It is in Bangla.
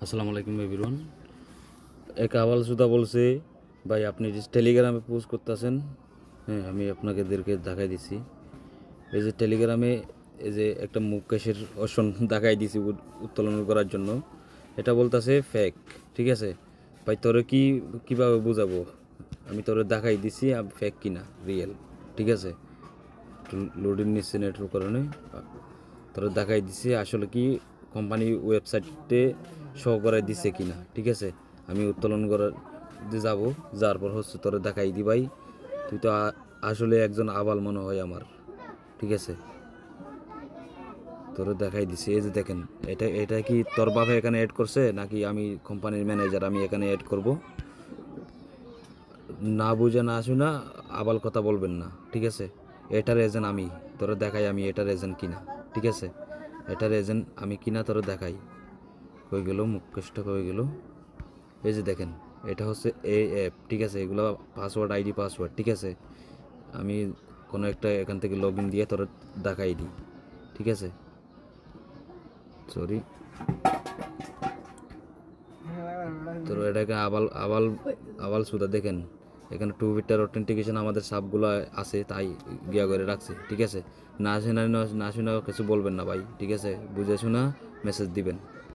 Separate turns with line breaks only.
আসসালামু আলাইকুম এভরিওয়ান। এক আওয়াল সুদা বলছে, ভাই আপনি যে টেলিগ্রামে পোস্ট করতেছেন, হ্যাঁ আমি আপনাদেরকে দেখাই দিছি। এই যে টেলিগ্রামে এই যে একটা মুকেশের অপশন দেখাই দিছি উত্তোলন করার জন্য, এটা বলতেছে ফেক। ঠিক আছে ভাই, তোরে কীভাবে বোঝাবো? আমি তোরে দেখাই দিছি ফেক কিনা রিয়েল। ঠিক আছে, লোডিং নিচ্ছে নেটওয়ার্ক কারণে তোরা দেখাই দিছে আসলে কি কোম্পানি ওয়েবসাইটে শো করাই দিছে কিনা। ঠিক আছে, আমি উত্তোলন করার যাবো, যার পর হচ্ছে তোরা দেখাই দি ভাই, তুই তো আসলে একজন আবাল মনে হয় আমার। ঠিক আছে, তোরা দেখাই দিছে। এই যে দেখেন, এটা এটা কি তোর বাবা এখানে অ্যাড করছে নাকি আমি কোম্পানির ম্যানেজার আমি এখানে অ্যাড করব? না বুঝে না শুনা আবাল কথা বলবেন না। ঠিক আছে, এটার এজেন্ট আমি, তোরা দেখাই আমি এটার এজেন্ট কিনা। ঠিক আছে, এটার এজেন্ট আমি কিনা তোরা দেখাই। হয়ে গেল মুকেশটা, হয়ে গেল। এই যে দেখেন, এটা হচ্ছে এ অ্যাপ। ঠিক আছে, এগুলো পাসওয়ার্ড, আইডি পাসওয়ার্ড। ঠিক আছে, আমি কোনো একটা এখান থেকে লগ ইন দিয়ে তোরা দেখাই দিই। ঠিক আছে, সরি, তো এটাকে আবাল আবাল আবাল সুদা দেখেন, এখানে টু বিটার অথেন্টিকেশন আমাদের সাবগুলো আছে, তাই গিয়া করে রাখছে। ঠিক আছে, না শোনা কিছু বলবেন না ভাই। ঠিক আছে, বুঝে শোনা মেসেজ দিবেন।